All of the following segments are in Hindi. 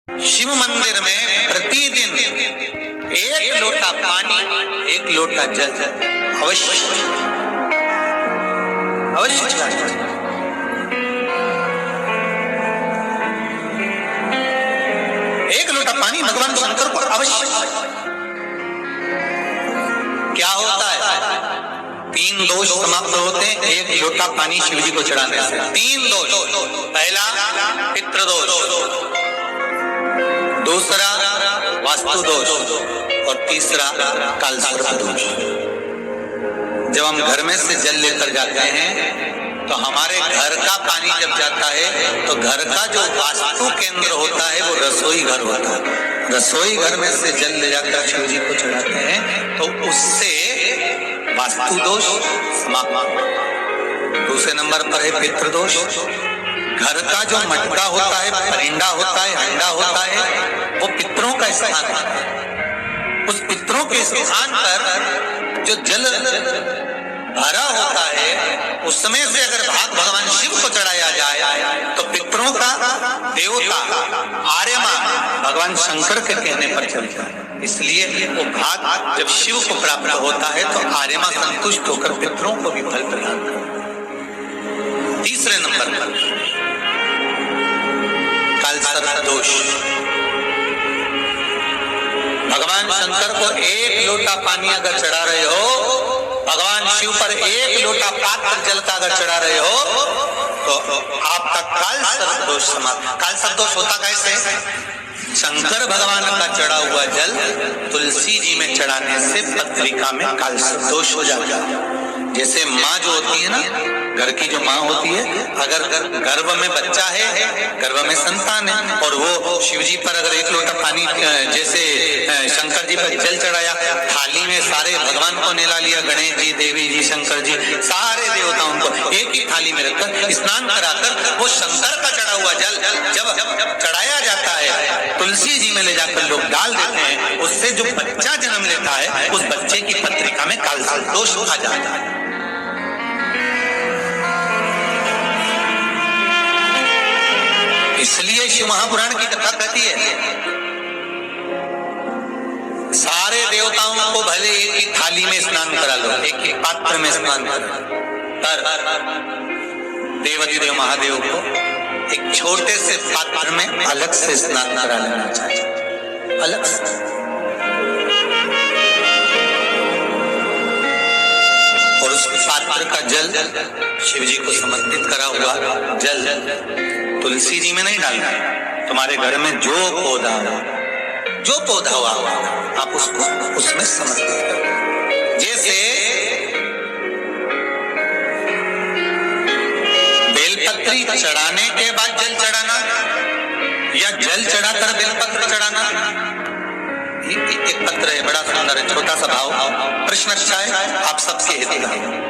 शिव मंदिर में प्रतिदिन 1 लोटा पानी, 1 लोटा जल अवश्य अवश्य चढ़ाया। 1 लोटा पानी भगवान शंकर को अवश्य। क्या होता है? 3 दोष समाप्त होते हैं 1 लोटा पानी शिव जी को चढ़ाने से। 3 दोष। पहला पितृदोष, दूसरा वास्तु दोष और तीसरा कालसर्प दोष। जब हम घर में से जल लेकर जाते हैं तो हमारे घर का पानी जब जाता है तो घर का जो वास्तु केंद्र होता है वो रसोई घर होता है। रसोई घर में से जल ले जाकर शिव जी को चढ़ाते हैं तो उससे वास्तु दोष समाप्त। दूसरे नंबर पर है पितृदोष। घर का जो मटका होता है, परिंदा होता है, हंडा होता है, वो पितरों का स्थान है। उस पितरों के स्थान पर जो जल भरा होता है उसमें से अगर भाग भगवान शिव को चढ़ाया जाए तो पितरों का देवता आर्यमान भगवान शंकर के कहने पर चलता है। इसलिए वो भाग जब शिव को प्राप्त होता है तो आर्यमा संतुष्ट होकर पितरों को भी फल प्रदान करता है। तीसरे नंबर पर कालसर्प दोष। भगवान शंकर को 1 लोटा पानी अगर चढ़ा रहे हो, भगवान शिव पर 1 लोटा पात्र जल का अगर चढ़ा रहे हो तो आपका कालसर्प दोष समाप्त। कालसर्प दोष होता कैसे? शंकर भगवान का चढ़ा हुआ जल तुलसी जी में चढ़ाने से पत्रिका में कालसर्प दोष हो जाता है। जैसे माँ जो होती है ना, घर की जो माँ होती है, अगर गर्भ में बच्चा है, गर्भ में संतान है और वो शिव जी पर अगर 1 लोटा पानी जैसे शंकर जी पर जल चढ़ाया, थाली में सारे भगवान को नेला लिया, गणेश जी, देवी जी, शंकर जी, सारे देवताओं को एक ही थाली में रखकर स्नान कराकर वो शंकर का चढ़ा हुआ जल जब चढ़ाया जाता है तुलसी जी में ले जाकर लोग डाल देते हैं, उससे जो बच्चा जन्म लेता है उस बच्चे की पत्रिका में कालसर्प दोष आ जाता है। इसलिए शिव महापुराण की कथा कहती है सारे देवताओं को भले एक ही थाली में स्नान करा लो, एक ही पात्र में स्नान करा, पर देवाधिदेव महादेव को एक छोटे से पात्र में अलग से स्नान करा लेना चाहिए, अलग से। और उस पात्र का जल शिव जी को समर्पित करा हुआ जल तुलसी जी में नहीं डालना। तुम्हारे घर में जो पौधा हुआ आप उसको उसमें समर्पित करो। जैसे बेलपत्री चढ़ाने के बाद जल चढ़ाना या जल चढ़ाकर बेलपत्र चढ़ाना, एक पत्र है बड़ा सुंदर है, छोटा सा भाव, प्रश्न अच्छा है, आप सबके हित का है।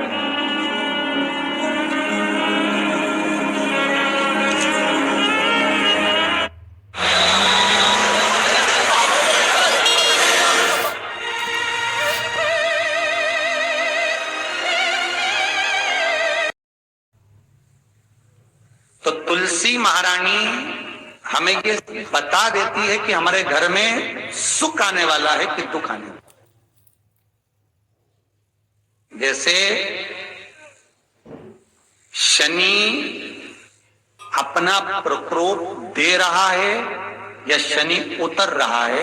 तो तुलसी महारानी हमें ये बता देती है कि हमारे घर में सुख आने वाला है कि दुख आने वाला। जैसे शनि अपना प्रकोप दे रहा है या शनि उतर रहा है,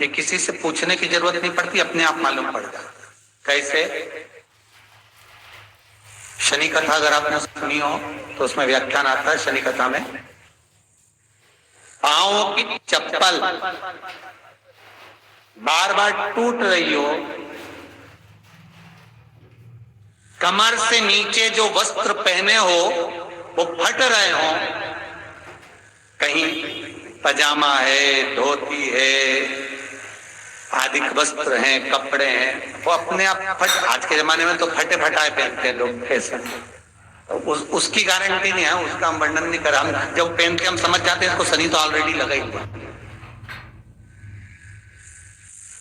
ये किसी से पूछने की जरूरत नहीं पड़ती, अपने आप मालूम पड़ जाता। कैसे? शनि कथा अगर आपने सुनी हो तो उसमें व्याख्यान आता है शनि कथा में, पांव की चप्पल बार बार टूट रही हो, कमर से नीचे जो वस्त्र पहने हो वो फट रहे हो, कहीं पजामा है, धोती है, आदिक वस्त्र हैं, कपड़े हैं, वो अपने आप फट। आज के जमाने में तो फटे फटाए पहनते हैं लोग, फैशन। उसकी गारंटी नहीं है, उसका हम वर्णन नहीं कर। हम जब पहनते हम समझ जाते हैं इसको शनि तो ऑलरेडी लगा ही हुआ।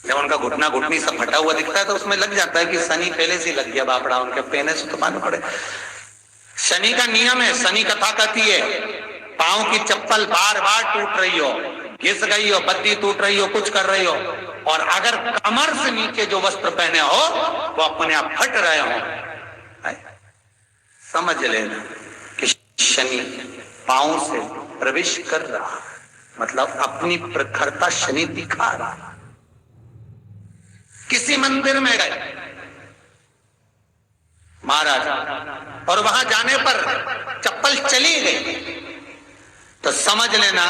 जब उनका घुटना घुटनी सब फटा हुआ दिखता है तो उसमें लग जाता है कि शनि पहले से लग गया बापड़ा, उनके पहने से तो मालूम पड़े। शनि का नियम है, शनि कथा कहती है पांव की चप्पल बार बार टूट रही हो, घिस गई हो, बत्ती टूट रही हो, कुछ कर रही हो, और अगर कमर से नीचे जो वस्त्र पहने हो वो अपने आप फट रहे हो, समझ लेना कि शनि पांव से प्रवेश कर रहा, मतलब अपनी प्रखरता शनि दिखा रहा। किसी मंदिर में गए महाराज और वहां जाने पर चप्पल चली गई तो समझ लेना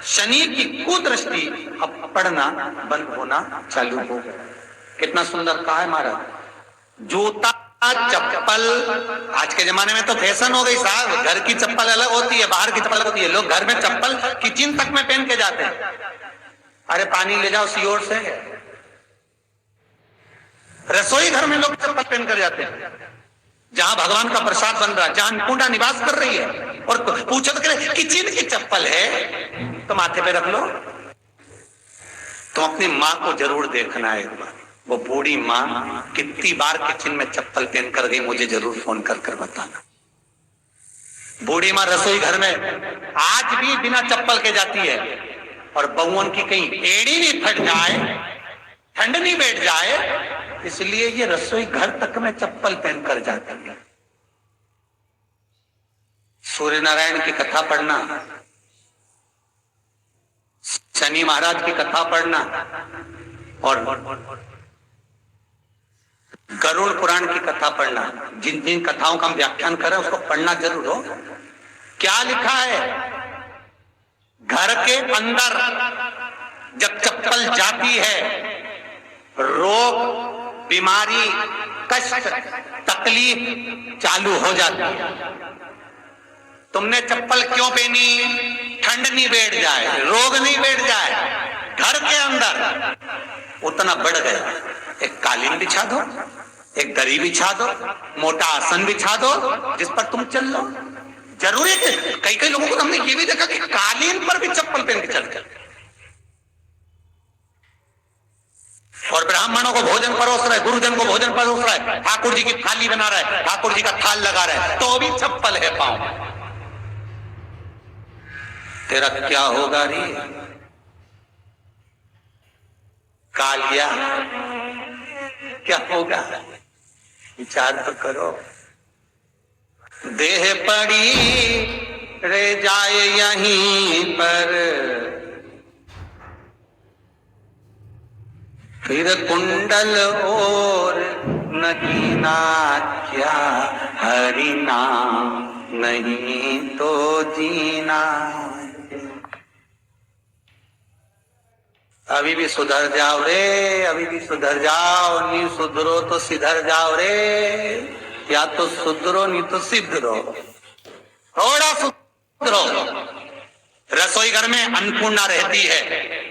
शनि की कुदृष्टि अब पड़ना बंद होना चालू हो गया। कितना सुंदर कहा है महाराज। जूता चप्पल आज के जमाने में तो फैशन हो गई साहब, घर की चप्पल अलग होती है, बाहर की चप्पल अलग होती है। लोग घर में चप्पल किचन तक में पहन के जाते हैं। अरे पानी ले जाओ सीओर से, रसोई घर में लोग चप्पल पहन कर जाते हैं। जहां भगवान का प्रसाद बन रहा है, जहां अन्नपूर्णा निवास कर रही है, और पूछो तो करे किचन की चप्पल है तो माथे पे रख लो। तो अपनी माँ को जरूर देखना है एक बार, वो बूढ़ी माँ कितनी बार किचन में चप्पल पहन कर गई, मुझे जरूर फोन कर कर बताना। बूढ़ी माँ रसोई घर में आज भी बिना चप्पल के जाती है, और बहुओं की कहीं एड़ी नहीं फट जाए, ठंड नहीं बैठ जाए, इसलिए ये रसोई घर तक में चप्पल पहनकर जाती है। सूर्य नारायण की कथा पढ़ना, शनि महाराज की कथा पढ़ना, और गरुड़ पुराण की कथा पढ़ना। जिन जिन कथाओं का हम व्याख्यान करें उसको पढ़ना जरूर हो। क्या लिखा है, घर के अंदर जब चप्पल जाती है, रोग, बीमारी, कष्ट, तकलीफ चालू हो जाती है। तुमने चप्पल क्यों पहनी? ठंड नहीं बैठ जाए, रोग नहीं बैठ जाए। घर के अंदर उतना बढ़ गया, एक कालीन बिछा दो, एक दरी बिछा दो, मोटा आसन बिछा दो जिस पर तुम चल लो। जरूरी है, कई कई लोगों को हमने ये भी देखा कि कालीन पर भी चप्पल पहन के चलते, और ब्राह्मणों को भोजन परोस रहा है, गुरुजन को भोजन परोस रहा है, ठाकुर जी की थाली बना रहा है, ठाकुर जी का थाल लगा रहा है, तो भी चप्पल है पांव। तेरा क्या होगा रे कालिया, क्या होगा? विचार तो करो। देह पड़ी रह जाए यहीं पर, फिर कुंडल और नहीं ना क्या, हरि नाम नहीं तो जीना। अभी भी सुधर जाओ रे, अभी भी सुधर जाओ, नहीं सुधरो तो सिधर जाओ रे। या तो सुधरो नहीं तो सिधरो, थोड़ा सुधरो। रसोई घर में अन्नपूर्णा रहती है।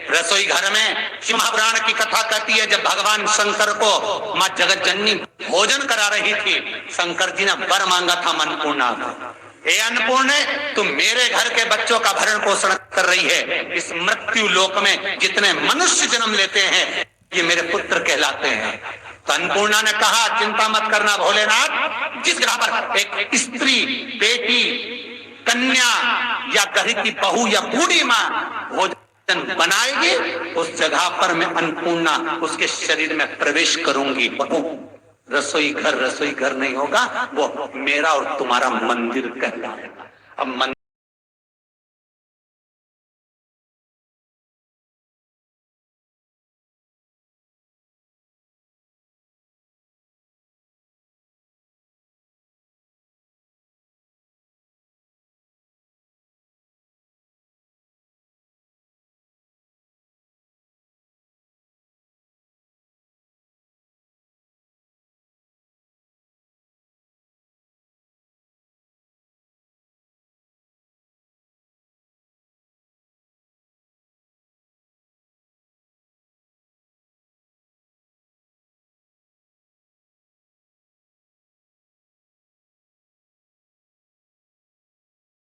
रसोई घर में शिव महापुराण की कथा कहती है, जब भगवान शंकर को मां जगत जननी भोजन करा रही थी, शंकर जी ने वर मांगा था अन्नपूर्णा का। हे अन्नपूर्णे, तुम मेरे घर के बच्चों का भरण पोषण कर रही है। इस मृत्यु लोक में जितने मनुष्य जन्म लेते हैं ये मेरे पुत्र कहलाते हैं। तो अन्नपूर्णा ने कहा, चिंता मत करना भोलेनाथ, जिस ग्रह पर एक स्त्री, बेटी, कन्या या घर की बहू या बूढ़ी माँ भोजन बनाएगी, उस जगह पर मैं अन्नपूर्णा उसके शरीर में प्रवेश करूंगी। रसोई घर नहीं होगा, वो मेरा और तुम्हारा मंदिर कहलाएगा। अब